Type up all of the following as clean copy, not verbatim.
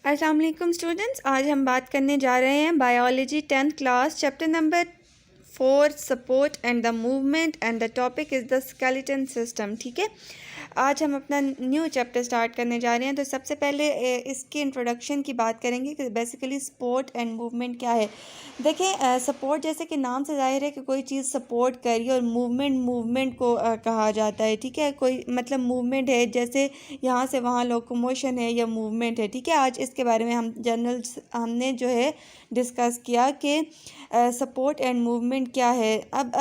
अस्सलाम वालेकुम स्टूडेंट्स, आज हम बात करने जा रहे हैं biology 10th class chapter number 4 support and the movement and the topic is the skeleton system. ठीक है, आज हम अपना न्यू चैप्टर स्टार्ट करने जा रहे हैं। तो सबसे पहले इसकी इंट्रोडक्शन की बात करेंगे कि बेसिकली सपोर्ट एंड मूवमेंट क्या है। देखें, सपोर्ट जैसे कि नाम से जाहिर है कि कोई चीज़ सपोर्ट कर रही है, और मूवमेंट को कहा जाता है। ठीक है, कोई मतलब मूवमेंट है, जैसे यहाँ से वहाँ लोकोमोशन है या मूवमेंट है। ठीक है, आज इसके बारे में हमने जो है डिस्कस किया कि सपोर्ट एंड मूवमेंट क्या है। अब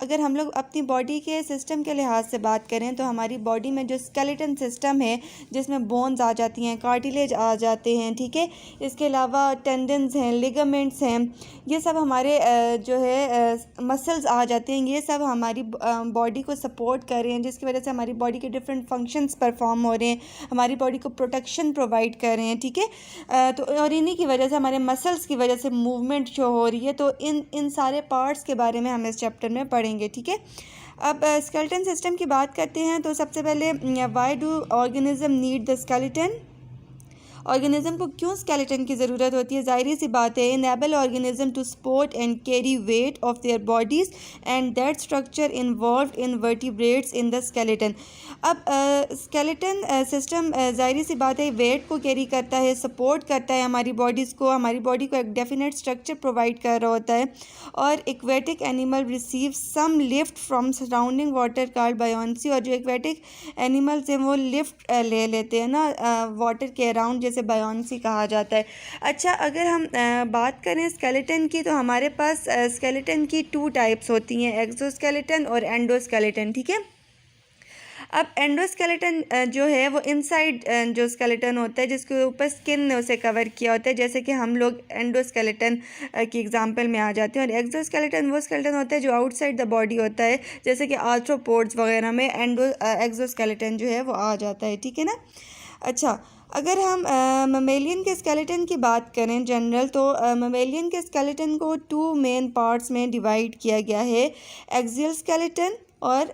अगर हम लोग अपनी बॉडी के सिस्टम के लिहाज से बात करें तो हमारी बॉडी में जो स्केलेटन सिस्टम है, जिसमें बोन्स आ जाती हैं, कार्टिलेज आ जाते हैं। ठीक है, इसके अलावा टेंडन्स हैं, लिगामेंट्स हैं, ये सब हमारे जो है मसल्स आ जाते हैं। ये सब हमारी बॉडी को सपोर्ट कर रहे हैं, जिसकी वजह से हमारी बॉडी के डिफरेंट फंक्शंस परफॉर्म हो रहे हैं, हमारी बॉडी को प्रोटेक्शन प्रोवाइड कर रहे हैं। ठीक है, तो और इन्हीं की वजह से, हमारे मसल्स की वजह से मूवमेंट जो हो रही है। तो इन सारे पार्ट्स के बारे में हम इस चैप्टर में पढ़ेंगे। ठीक है, अब स्केलेटन सिस्टम की बात करते हैं। तो सबसे पहले, why do organism need the skeleton? Organism को क्यों स्केलेटन की ज़रूरत होती है? ज़ाहिर सी बात है, enable organism to support and carry weight of their bodies and that structure involved in vertebrates in the skeleton. अब स्केलेटन सिस्टम ज़ाहिर सी बात है वेट को कैरी करता है, सपोर्ट करता है हमारी बॉडीज़ को, हमारी बॉडी को एक डेफिनेट स्ट्रक्चर प्रोवाइड कर रहा होता है। और aquatic animal receive some lift from surrounding water called buoyancy. और जो एक्वेटिक एनिमल्स हैं वो लिफ्ट ले लेते हैं ना वाटर के अराउंड, जैसे बायोंसी कहा जाता है। अच्छा, अगर हम बात करें स्केलेटन की, तो हमारे पास स्केलेटन की 2 टाइप्स होती हैं, एक्सोस्केलेटन और एंडोस्केलेटन। ठीक है, अब एंडोस्केलेटन जो है वो इनसाइड जो स्केलेटन होता है, जिसके ऊपर स्किन ने उसे कवर किया होता है, जैसे कि हम लोग एंडोस्केलेटन की एग्जांपल में आ जाते हैं। और एक्सोस्केलेटन वो स्केलेटन होता है जो आउटसाइड द बॉडी होता है, जैसे कि आर्थ्रोपोड्स वगैरह में एक्सोस्केलेटन जो है वो आ जाता है। ठीक है ना। अच्छा, अगर हम ममेलियन के स्केलेटन की बात करें जनरल, तो ममेलियन के स्केलेटन को 2 मेन पार्ट्स में डिवाइड किया गया है, एक्सियल स्केलेटन और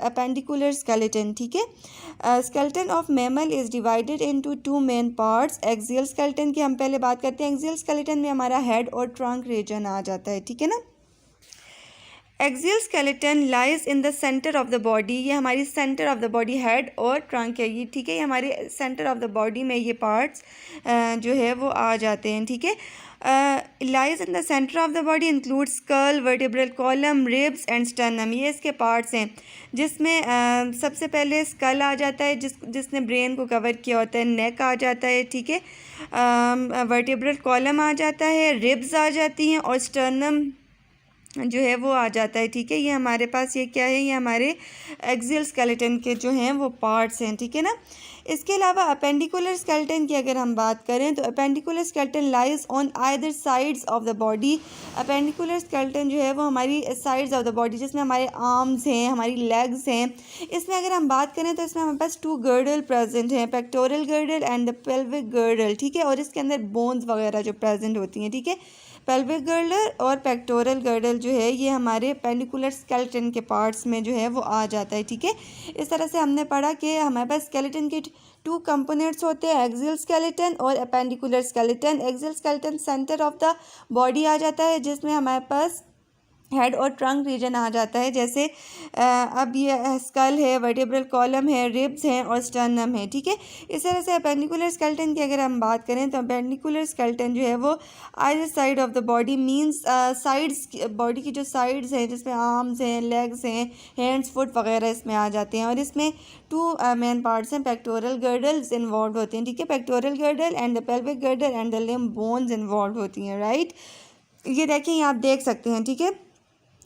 अपेंडिकुलर स्केलेटन। ठीक है, skeleton of mammal is divided into 2 main parts. Axial skeleton की हम पहले बात करते हैं। एक्सियल स्केलेटन में हमारा हेड और ट्रंक रीजन आ जाता है। ठीक है ना। Axial skeleton lies in the centre of the body. ये हमारी centre of the body, head और ट्रंक है ये। ठीक है, ये हमारे सेंटर ऑफ द बॉडी में ये पार्ट्स जो है वो आ जाते हैं। ठीक है, lies in the centre of the body include skull, vertebral column, ribs and sternum. ये इसके पार्ट्स हैं, जिसमें सबसे पहले स्कल आ जाता है, जिसने ब्रेन को कवर किया होता है। नेक आ जाता है। ठीक है, वर्टिब्रल कॉलम आ जाता है, रिब्स आ जाती हैं, और स्टर्नम जो है वो आ जाता है। ठीक है, ये हमारे पास ये क्या है, ये हमारे एक्सियल स्केलेटन के जो हैं वो पार्ट्स हैं। ठीक है ना। इसके अलावा अपेंडिकुलर स्केलेटन की अगर हम बात करें, तो appendicular skeleton lies on either sides of the body. Appendicular skeleton जो है वो हमारी साइड्स ऑफ द बॉडी, जिसमें हमारे आर्म्स हैं, हमारी लेग्स हैं। इसमें अगर हम बात करें तो इसमें हमारे पास 2 गर्डल प्रेजेंट हैं, pectoral girdle and the pelvic girdle. ठीक है, और इसके अंदर बोन्स वगैरह जो प्रेजेंट होती हैं। ठीक है, पेल्विक गर्डल और पेक्टोरल गर्डल जो है ये हमारे पेंडिकुलर स्केलेटन के पार्ट्स में जो है वो आ जाता है। ठीक है, इस तरह से हमने पढ़ा कि हमारे पास स्केलेटन के 2 कंपोनेंट्स होते हैं, एक्सियल स्केलेटन और appendicular skeleton. Axial skeleton center of the body आ जाता है, जिसमें हमारे पास हेड और ट्रंक रीजन आ जाता है, जैसे अब ये स्कल है, वर्टिब्रल कॉलम है, रिब्स हैं और स्टर्नम है। ठीक है, इस तरह से अपेंडिकुलर स्केलेटन की अगर हम बात करें, तो अपेंडिकुलर स्केलेटन जो है वो either side of the body, means sides, body की जो साइड्स हैं, जिसमें आर्म्स हैं, लेग्स हैं, हैंड्स, फुट वगैरह इसमें आ जाते हैं। और इसमें 2 मेन पार्ट्स हैं, पेक्टोरल गर्डल्स इन्वॉल्व होते हैं। ठीक है, pectoral girdle and the pelvic girdle and the limb bones involve होती हैं। राइट, ये देखें, ये आप देख सकते हैं। ठीक है,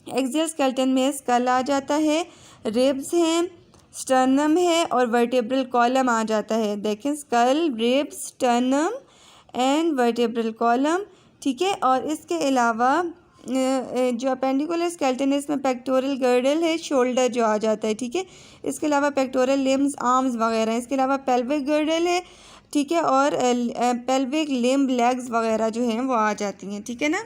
एक्सियल स्केलेटन में स्कल आ जाता है, रिब्स हैं, स्टर्नम है और वर्टिब्रल कॉलम आ जाता है। देखें, skull, ribs, sternum and vertebral column. ठीक है, और इसके अलावा जो अपेंडिकुलर स्केलेटन है, इसमें पेक्टोरल गर्डल है, शोल्डर जो आ जाता है। ठीक है, इसके अलावा पेक्टोरल लिम्स, आर्म्स वगैरह। इसके अलावा पेल्विक गर्डल है। ठीक है, और पेल्विक लिम्ब, लेग्स वगैरह जो हैं वो आ जाती हैं। ठीक है ना।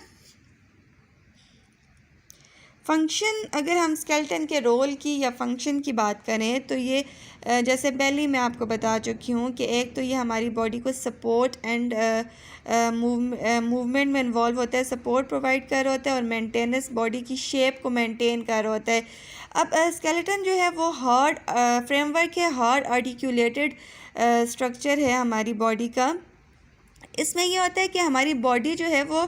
फंक्शन, अगर हम स्केलेटन के रोल की या फंक्शन की बात करें तो ये जैसे पहले ही मैं आपको बता चुकी हूँ कि एक तो ये हमारी बॉडी को सपोर्ट एंड मूवमेंट में इन्वॉल्व होता है, सपोर्ट प्रोवाइड कर रहा होता है और मेंटेनेंस, बॉडी की शेप को मेंटेन कर रहा होता है। अब स्केलेटन जो है वो हार्ड फ्रेमवर्क है, हार्ड आर्टिकुलेटेड स्ट्रक्चर है हमारी बॉडी का। इसमें ये होता है कि हमारी बॉडी जो है वो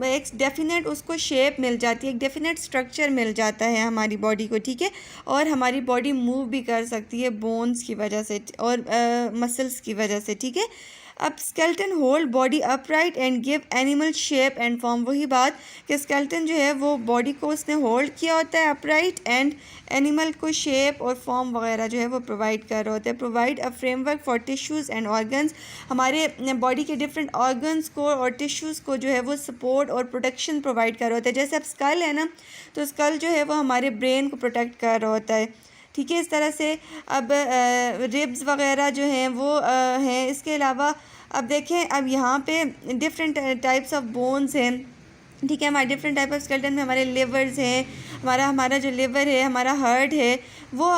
एक डेफिनेट उसको शेप मिल जाती है, एक डेफिनेट स्ट्रक्चर मिल जाता है हमारी बॉडी को, ठीक है। और हमारी बॉडी मूव भी कर सकती है बोन्स की वजह से और मसल्स की वजह से, ठीक है। अब skeleton hold body upright and give animal shape and form, वही बात कि स्केलेटन जो है वो बॉडी को उसने होल्ड किया होता है अपराइट एंड एनिमल को शेप और फॉर्म वगैरह जो है वो प्रोवाइड कर रहा होता है। Provide a framework for tissues and organs, हमारे बॉडी के डिफरेंट ऑर्गन्स को और टिश्यूज़ को जो है वो सपोर्ट और प्रोटेक्शन प्रोवाइड कर रहा होता है। जैसे अब स्कल है ना, तो स्कल जो है वो हमारे ब्रेन को प्रोटेक्ट कर रहा होता है, ठीक है। इस तरह से अब रिब्स वगैरह जो हैं वो हैं। इसके अलावा अब देखें, अब यहाँ पे डिफरेंट टाइप्स ऑफ बोन्स हैं, ठीक है। हमारे डिफरेंट टाइप ऑफ स्केलेटन में हमारे लिवर्स हैं, हमारा जो लिवर है, हमारा हार्ट है, वो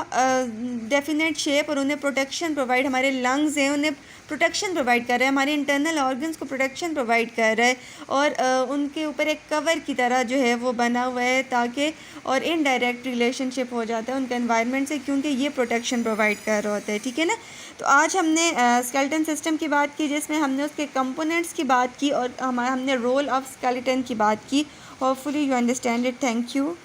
डेफिनेट शेप और उन्हें प्रोटेक्शन प्रोवाइड, हमारे लंग्स हैं उन्हें प्रोटेक्शन प्रोवाइड कर रहा है, हमारे इंटरनल ऑर्गन्स को प्रोटेक्शन प्रोवाइड कर रहा है और उनके ऊपर एक कवर की तरह जो है वो बना हुआ है ताकि, और इनडायरेक्ट रिलेशनशिप हो जाता है उनका एनवायरनमेंट से, क्योंकि ये प्रोटेक्शन प्रोवाइड कर रहा होता है, ठीक है ना। तो आज हमने स्केलेटन सिस्टम की बात की जिसमें हमने उसके कंपोनेंट्स की बात की और हमने रोल ऑफ स्केलेटन की बात की। Hopefully you understand it. Thank you.